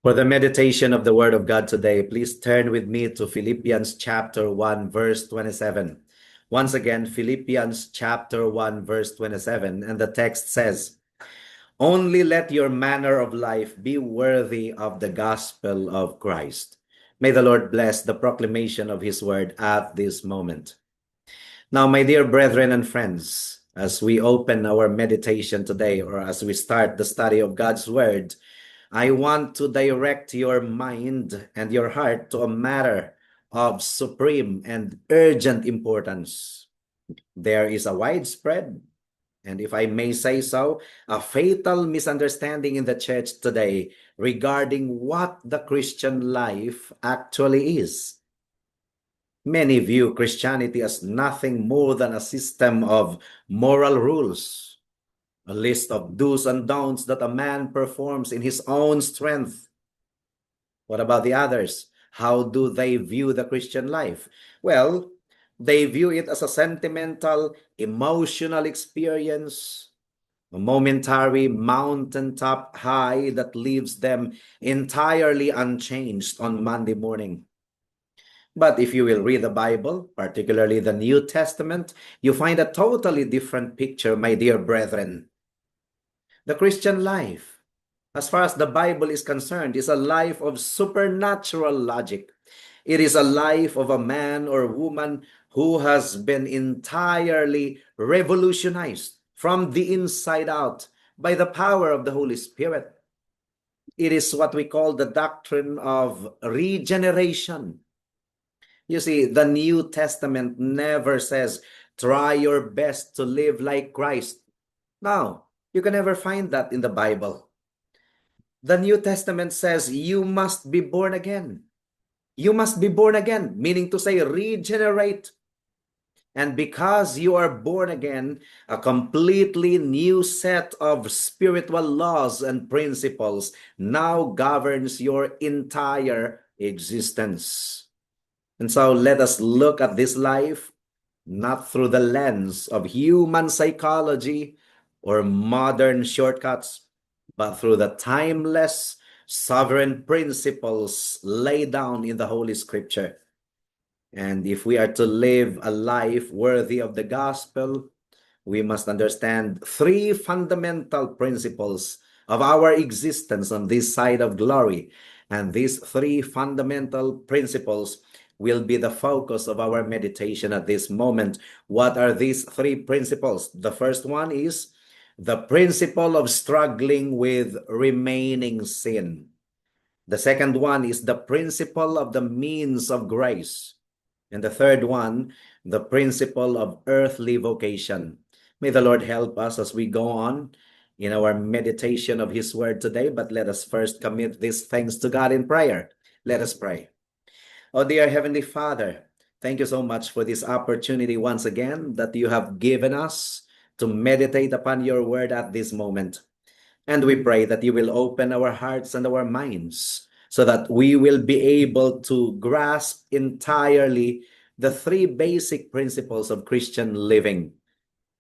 For the meditation of the Word of God today, please turn with me to Philippians chapter 1, verse 27. Once again, Philippians chapter 1, verse 27, and the text says, "Only let your manner of life be worthy of the gospel of Christ." May the Lord bless the proclamation of His Word at this moment. Now, my dear brethren and friends, as we open our meditation today, or as we start the study of God's Word, I want to direct your mind and your heart to a matter of supreme and urgent importance. There is a widespread, and if I may say so, a fatal misunderstanding in the church today regarding what the Christian life actually is. Many view Christianity as nothing more than a system of moral rules, a list of do's and don'ts that a man performs in his own strength. What about the others? How do they view the Christian life? Well, they view it as a sentimental, emotional experience, a momentary mountaintop high that leaves them entirely unchanged on Monday morning. But if you will read the Bible, particularly the New Testament, you find a totally different picture, my dear brethren. The Christian life, as far as the Bible is concerned, is a life of supernatural logic. It is a life of a man or woman who has been entirely revolutionized from the inside out by the power of the Holy Spirit. It is what we call the doctrine of regeneration. You see, the New Testament never says, try your best to live like Christ. No, you can never find that in the Bible. The New Testament says you must be born again. You must be born again, meaning to say regenerate. And because you are born again, a completely new set of spiritual laws and principles now governs your entire existence. And so let us look at this life not through the lens of human psychology or modern shortcuts, but through the timeless, sovereign principles laid down in the Holy Scripture. And if we are to live a life worthy of the gospel, we must understand three fundamental principles of our existence on this side of glory. And these three fundamental principles will be the focus of our meditation at this moment. What are these three principles? The first one is the principle of struggling with remaining sin. The second one is the principle of the means of grace. And the third one, the principle of earthly vocation. May the Lord help us as we go on in our meditation of His Word today. But let us first commit these things to God in prayer. Let us pray. Oh, dear Heavenly Father, thank you so much for this opportunity once again that you have given us to meditate upon your Word at this moment. And we pray that you will open our hearts and our minds so that we will be able to grasp entirely the three basic principles of Christian living.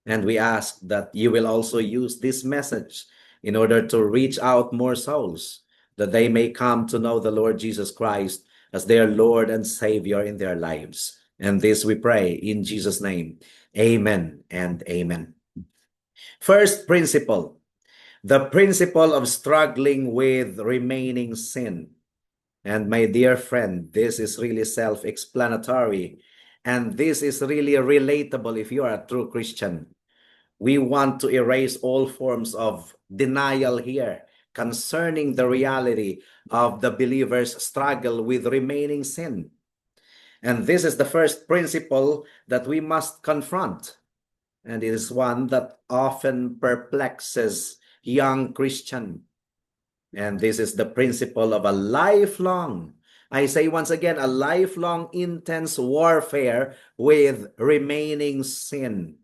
And we ask that you will also use this message in order to reach out more souls, that they may come to know the Lord Jesus Christ as their Lord and Savior in their lives. And this we pray in Jesus' name. Amen and amen. First principle, the principle of struggling with remaining sin. And my dear friend, this is really self-explanatory. And this is really relatable if you are a true Christian. We want to erase all forms of denial here concerning the reality of the believer's struggle with remaining sin. And this is the first principle that we must confront. And it is one that often perplexes young Christian. And this is the principle of a lifelong, I say once again, a lifelong intense warfare with remaining sin.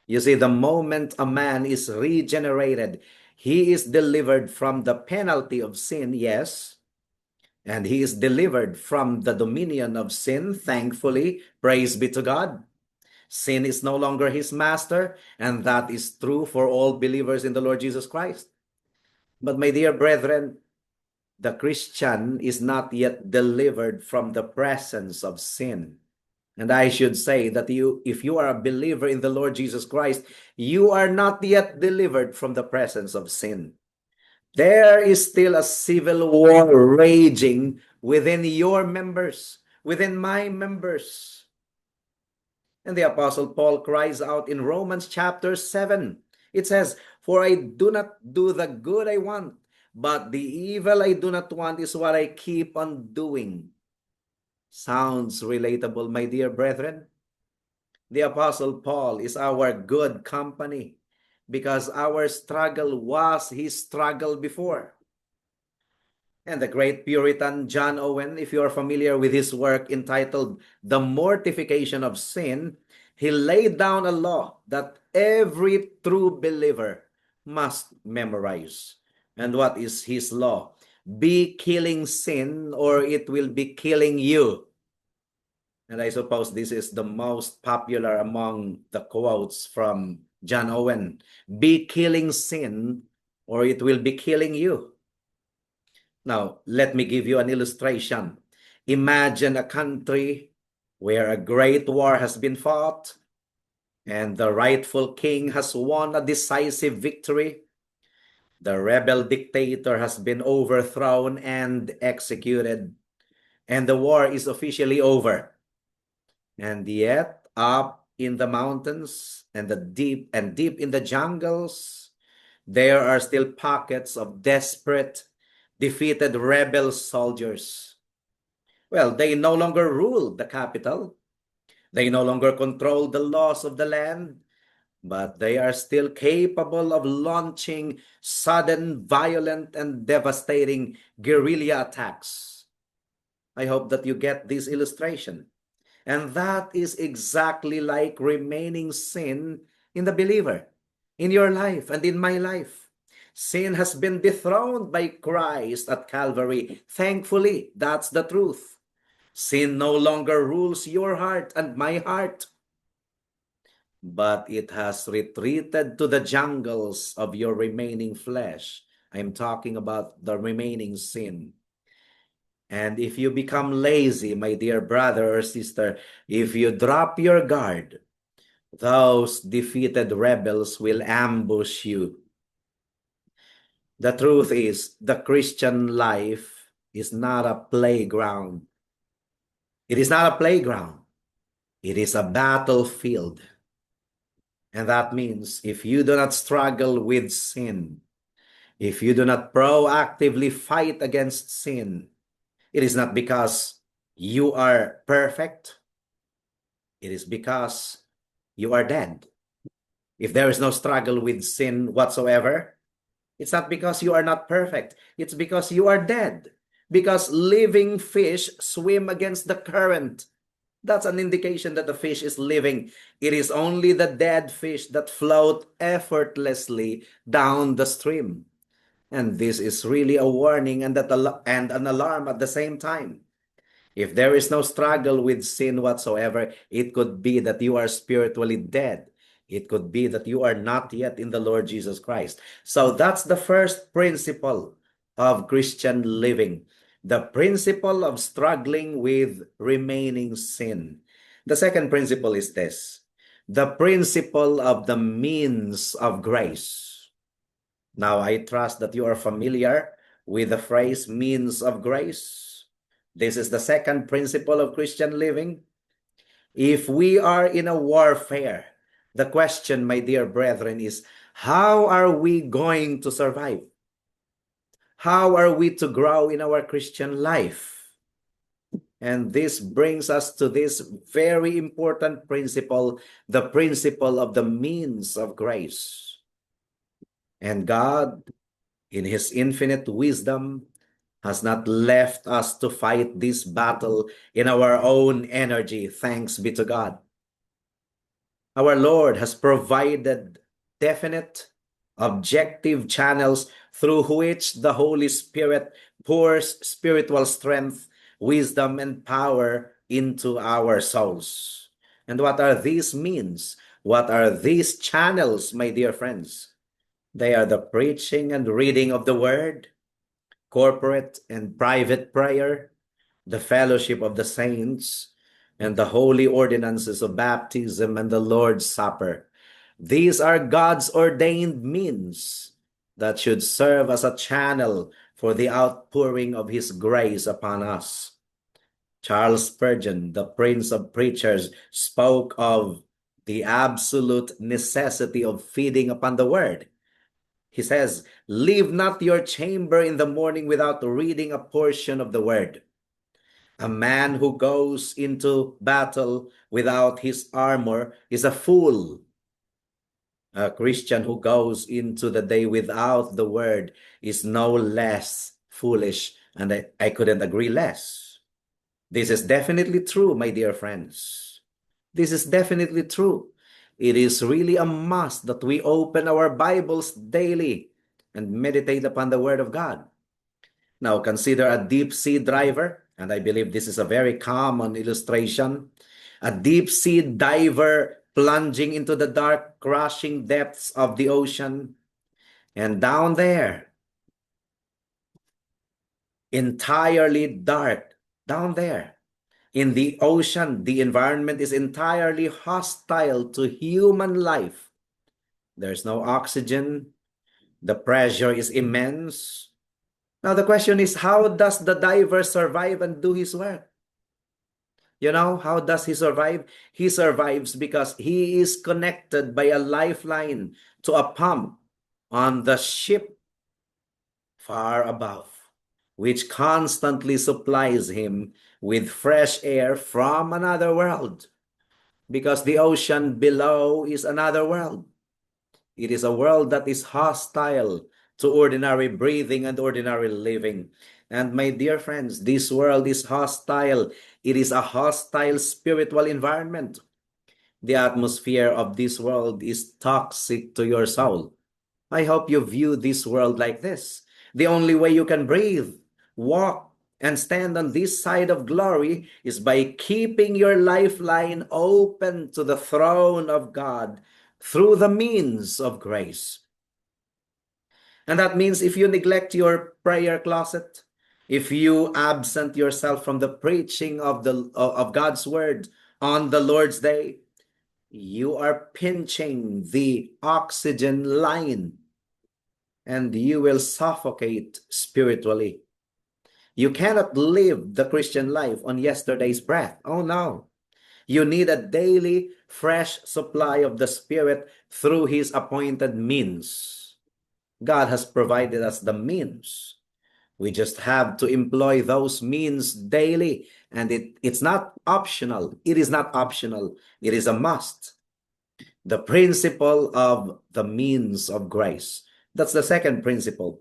You see, the moment a man is regenerated, he is delivered from the penalty of sin, yes, and he is delivered from the dominion of sin, thankfully, praise be to God. Sin is no longer his master, and that is true for all believers in the Lord Jesus Christ. But my dear brethren, the Christian is not yet delivered from the presence of sin. And I should say that if you are a believer in the Lord Jesus Christ, you are not yet delivered from the presence of sin. There is still a civil war raging within your members, within my members. And the Apostle Paul cries out in Romans chapter 7. It says, "For I do not do the good I want, but the evil I do not want is what I keep on doing." Sounds relatable, my dear brethren. The Apostle Paul is our good company because our struggle was his struggle before. And the great Puritan John Owen, if you are familiar with his work entitled The Mortification of Sin, he laid down a law that every true believer must memorize. And what is his law? Be killing sin or it will be killing you. And I suppose this is the most popular among the quotes from John Owen. Be killing sin or it will be killing you. Now, let me give you an illustration. Imagine a country where a great war has been fought and the rightful king has won a decisive victory. The rebel dictator has been overthrown and executed, and the war is officially over. And yet, up in the mountains and deep in the jungles, there are still pockets of desperate, defeated rebel soldiers. Well, they no longer rule the capital. They no longer control the laws of the land, but they are still capable of launching sudden, violent, and devastating guerrilla attacks. I hope that you get this illustration. And that is exactly like remaining sin in the believer, in your life and in my life. Sin has been dethroned by Christ at Calvary. Thankfully, that's the truth. Sin no longer rules your heart and my heart, but it has retreated to the jungles of your remaining flesh. I'm talking about the remaining sin. And if you become lazy, my dear brother or sister, if you drop your guard, those defeated rebels will ambush you. The truth is, the Christian life is not a playground. It is not a playground. It is a battlefield. And that means if you do not struggle with sin, if you do not proactively fight against sin, it is not because you are perfect. It is because you are dead. If there is no struggle with sin whatsoever, it's not because you are not perfect. It's because you are dead. Because living fish swim against the current. That's an indication that the fish is living. It is only the dead fish that float effortlessly down the stream. And this is really a warning and an alarm at the same time. If there is no struggle with sin whatsoever, it could be that you are spiritually dead. It could be that you are not yet in the Lord Jesus Christ. So that's the first principle of Christian living, the principle of struggling with remaining sin. The second principle is this, the principle of the means of grace. Now, I trust that you are familiar with the phrase means of grace. This is the second principle of Christian living. If we are in a warfare, the question, my dear brethren, is how are we going to survive? How are we to grow in our Christian life? And this brings us to this very important principle, the principle of the means of grace. And God, in His infinite wisdom, has not left us to fight this battle in our own energy. Thanks be to God. Our Lord has provided definite, objective channels through which the Holy Spirit pours spiritual strength, wisdom, and power into our souls. And what are these means? What are these channels, my dear friends? They are the preaching and reading of the Word, corporate and private prayer, the fellowship of the saints, and the holy ordinances of baptism and the Lord's Supper. These are God's ordained means that should serve as a channel for the outpouring of His grace upon us. Charles Spurgeon, the Prince of Preachers, spoke of the absolute necessity of feeding upon the Word. He says, "Leave not your chamber in the morning without reading a portion of the Word. A man who goes into battle without his armor is a fool. A Christian who goes into the day without the Word is no less foolish." And I couldn't agree less. This is definitely true, my dear friends. This is definitely true. It is really a must that we open our Bibles daily and meditate upon the Word of God. Now, consider a deep sea diver, and I believe this is a very common illustration. A deep sea diver plunging into the dark, crashing depths of the ocean. And down there, entirely dark, down there, in the ocean, the environment is entirely hostile to human life. There's no oxygen. The pressure is immense. Now, the question is, how does the diver survive and do his work? You know, how does he survive? He survives because he is connected by a lifeline to a pump on the ship far above, which constantly supplies him with fresh air from another world, because the ocean below is another world. It is a world that is hostile to ordinary breathing and ordinary living. And my dear friends, this world is hostile. It is a hostile spiritual environment. The atmosphere of this world is toxic to your soul. I hope you view this world like this. The only way you can breathe, walk, and stand on this side of glory is by keeping your lifeline open to the throne of God through the means of grace. And that means if you neglect your prayer closet, if you absent yourself from the preaching of God's word on the Lord's day, you are pinching the oxygen line and you will suffocate spiritually. You cannot live the Christian life on yesterday's breath. Oh no. You need a daily, fresh supply of the Spirit through His appointed means. God has provided us the means. We just have to employ those means daily. And it's not optional. It is not optional. It is a must. The principle of the means of grace. That's the second principle.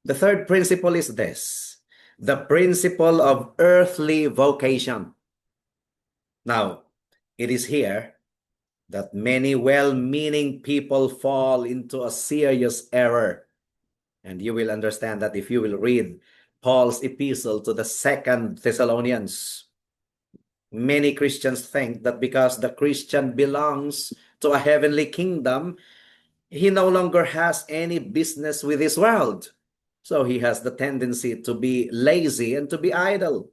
The third principle is this: the principle of earthly vocation. Now, it is here that many well-meaning people fall into a serious error. And you will understand that if you will read Paul's epistle to the 2nd Thessalonians. Many Christians think that because the Christian belongs to a heavenly kingdom, he no longer has any business with this world. So he has the tendency to be lazy and to be idle.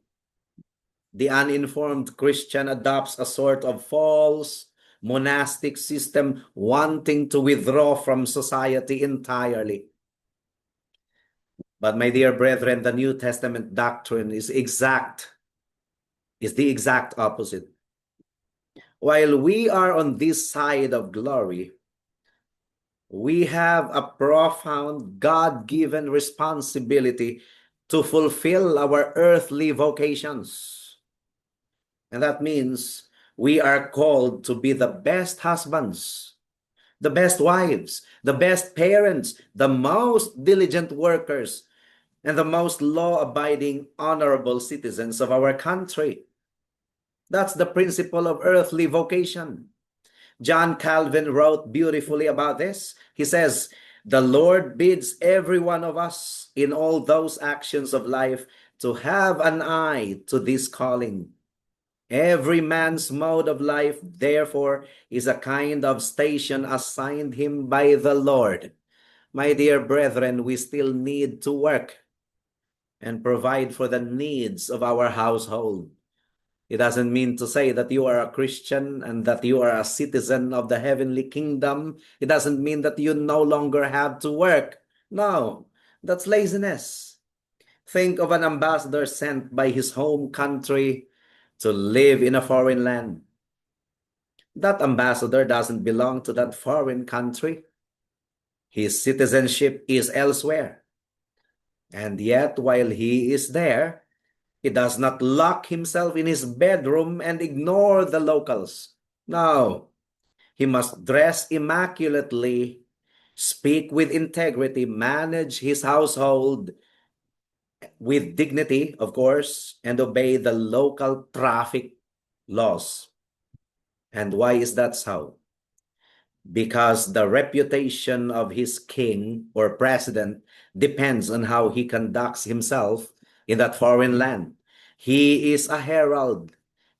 The uninformed Christian adopts a sort of false monastic system, wanting to withdraw from society entirely. But my dear brethren, the New Testament doctrine is the exact opposite. While we are on this side of glory, we have a profound God-given responsibility to fulfill our earthly vocations. And that means we are called to be the best husbands, the best wives, the best parents, the most diligent workers, and the most law-abiding, honorable citizens of our country. That's the principle of earthly vocation. John Calvin wrote beautifully about this. He says, "The Lord bids every one of us in all those actions of life to have an eye to this calling. Every man's mode of life, therefore, is a kind of station assigned him by the Lord." My dear brethren, we still need to work. and provide for the needs of our household. It doesn't mean to say that you are a Christian and that you are a citizen of the heavenly kingdom. It doesn't mean that you no longer have to work. No, that's laziness. Think of an ambassador sent by his home country to live in a foreign land. That ambassador doesn't belong to that foreign country. His citizenship is elsewhere. And yet, while he is there, he does not lock himself in his bedroom and ignore the locals. No, he must dress immaculately, speak with integrity, manage his household with dignity, of course, and obey the local traffic laws. And why is that so? Because the reputation of his king or president depends on how he conducts himself in that foreign land. He is a herald.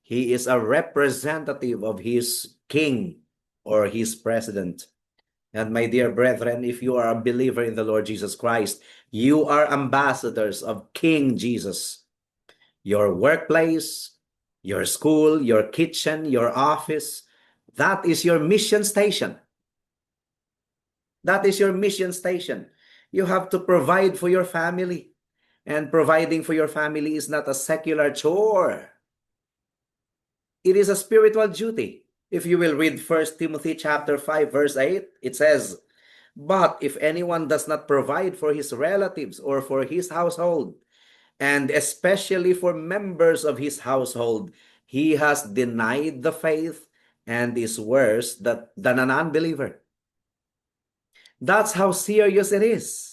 He is a representative of his king or his president. And my dear brethren, if you are a believer in the Lord Jesus Christ, you are ambassadors of King Jesus. Your workplace, your school, your kitchen, your office, that is your mission station. That is your mission station. You have to provide for your family. And providing for your family is not a secular chore. It is a spiritual duty. If you will read 1 Timothy chapter 5, verse 8, it says, "But if anyone does not provide for his relatives or for his household, and especially for members of his household, he has denied the faith and is worse than an unbeliever." That's how serious it is.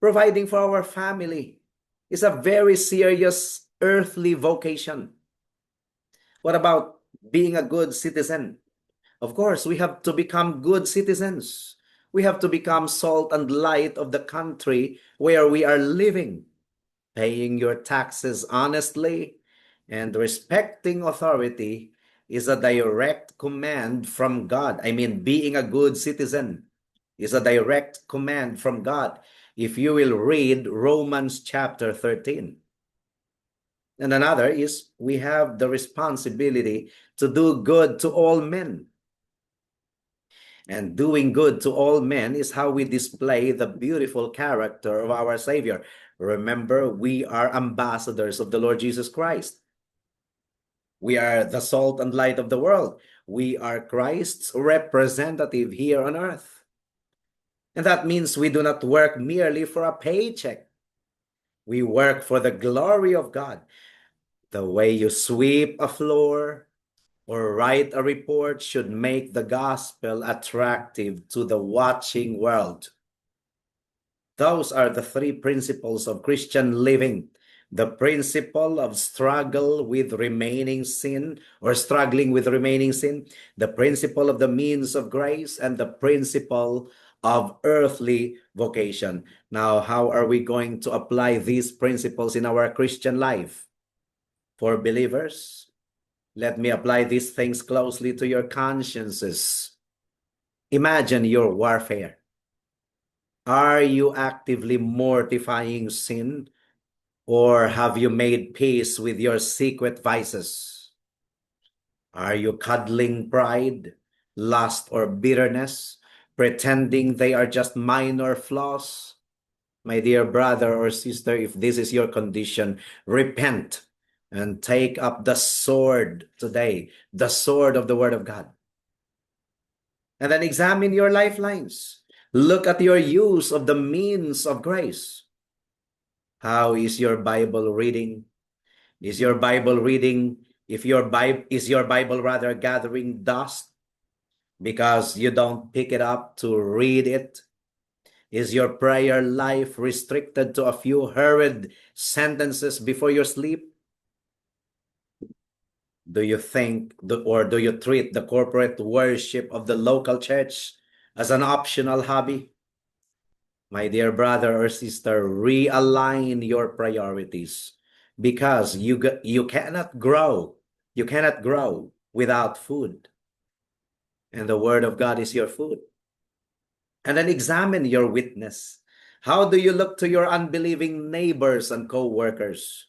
Providing for our family is a very serious earthly vocation. What about being a good citizen? Of course, we have to become good citizens. We have to become salt and light of the country where we are living, paying your taxes honestly and respecting authority is a direct command from God. I mean, being a good citizen is a direct command from God. If you will read Romans chapter 13. And another is we have the responsibility to do good to all men. And doing good to all men is how we display the beautiful character of our Savior. Remember, we are ambassadors of the Lord Jesus Christ. We are the salt and light of the world. We are Christ's representative here on earth. And that means we do not work merely for a paycheck. We work for the glory of God. The way you sweep a floor or write a report should make the gospel attractive to the watching world. Those are the three principles of Christian living. The principle of struggle with remaining sin or struggling with remaining sin, the principle of the means of grace, and the principle of earthly vocation. Now, how are we going to apply these principles in our Christian life? For believers, let me apply these things closely to your consciences. Imagine your warfare. Are you actively mortifying sin, or have you made peace with your secret vices? Are you cuddling pride, lust, or bitterness, pretending they are just minor flaws? My dear brother or sister, if this is your condition, repent and take up the sword today, the sword of the Word of God. And then examine your lifelines. Look at your use of the means of grace. How is your Bible reading? Is your Bible reading, is your Bible rather gathering dust because you don't pick it up to read it? Is your prayer life restricted to a few hurried sentences before you sleep? Do you think or do you treat the corporate worship of the local church as an optional hobby? My dear brother or sister, realign your priorities because you cannot grow. You cannot grow without food. And the Word of God is your food. And then examine your witness. How do you look to your unbelieving neighbors and co-workers?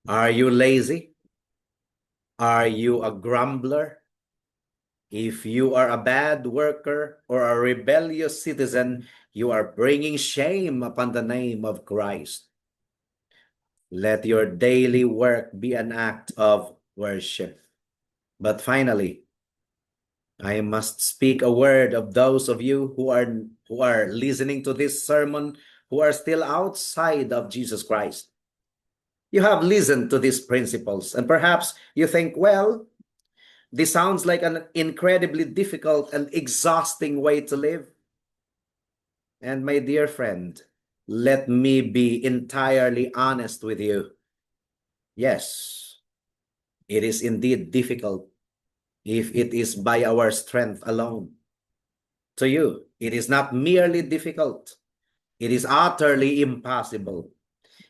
Are you lazy? Are you a grumbler? If you are a bad worker or a rebellious citizen, you are bringing shame upon the name of Christ. Let your daily work be an act of worship. But finally, I must speak a word of those of you who are listening to this sermon who are still outside of Jesus Christ. You have listened to these principles, and perhaps you think, well, this sounds like an incredibly difficult and exhausting way to live. And my dear friend, let me be entirely honest with you. Yes, it is indeed difficult if it is by our strength alone. To you, it is not merely difficult, it is utterly impossible.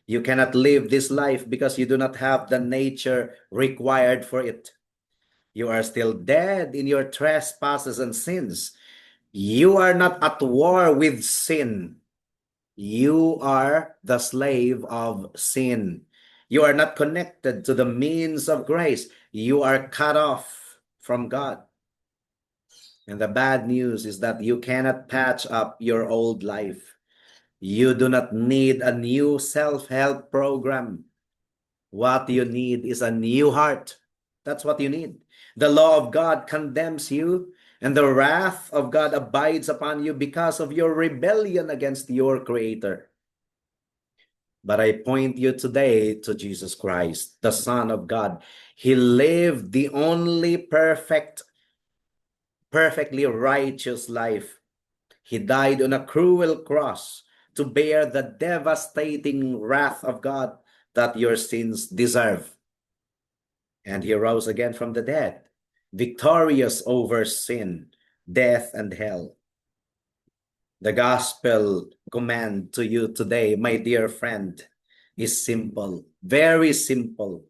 You cannot live this life because you do not have the nature required for it. You are still dead in your trespasses and sins. You are not at war with sin. You are the slave of sin. You are not connected to the means of grace. You are cut off from God. And the bad news is that you cannot patch up your old life. You do not need a new self-help program. What you need is a new heart. That's what you need. The law of God condemns you, and the wrath of God abides upon you because of your rebellion against your Creator. But I point you today to Jesus Christ, the Son of God. He lived the only perfectly righteous life. He died on a cruel cross to bear the devastating wrath of God that your sins deserve. And he rose again from the dead, victorious over sin, death, and hell. The gospel command to you today, my dear friend, is simple, very simple,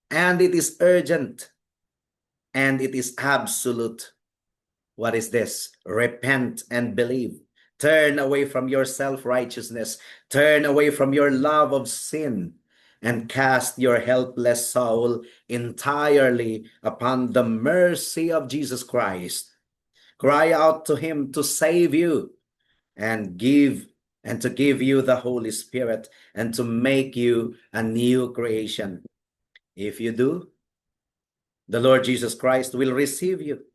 and it is urgent, and it is absolute. What is this? Repent and believe. Turn away from your self-righteousness. Turn away from your love of sin and cast your helpless soul entirely upon the mercy of Jesus Christ. Cry out to him to save you and to give you the Holy Spirit and to make you a new creation. If you do, the Lord Jesus Christ will receive you.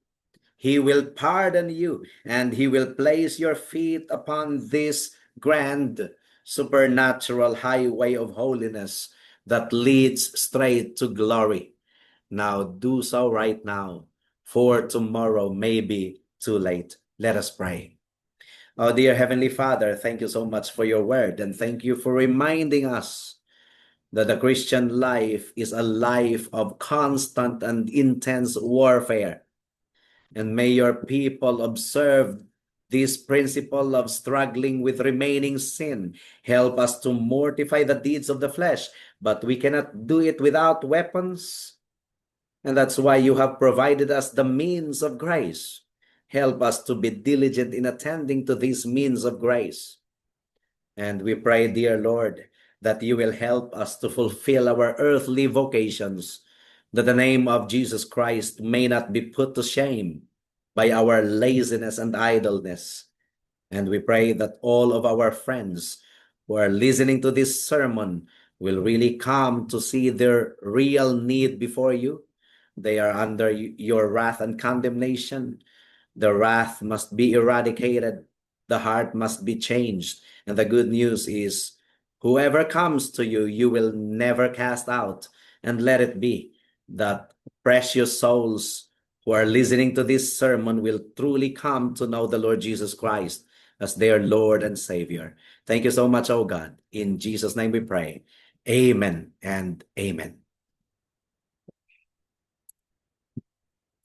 He will pardon you, and he will place your feet upon this grand supernatural highway of holiness that leads straight to glory. Now do so right now, for tomorrow may be too late. Let us pray. Oh, dear Heavenly Father, thank you so much for your word, and thank you for reminding us that the Christian life is a life of constant and intense warfare. And may your people observe this principle of struggling with remaining sin. Help us to mortify the deeds of the flesh, but we cannot do it without weapons. And that's why you have provided us the means of grace. Help us to be diligent in attending to these means of grace. And we pray, dear Lord, that you will help us to fulfill our earthly vocations, that the name of Jesus Christ may not be put to shame by our laziness and idleness. And we pray that all of our friends who are listening to this sermon will really come to see their real need before you. They are under your wrath and condemnation. The wrath must be eradicated. The heart must be changed. And the good news is, whoever comes to you, you will never cast out. And let it be that precious souls who are listening to this sermon will truly come to know the Lord Jesus Christ as their Lord and Savior. Thank you so much, oh God. In Jesus' name we pray. Amen and amen.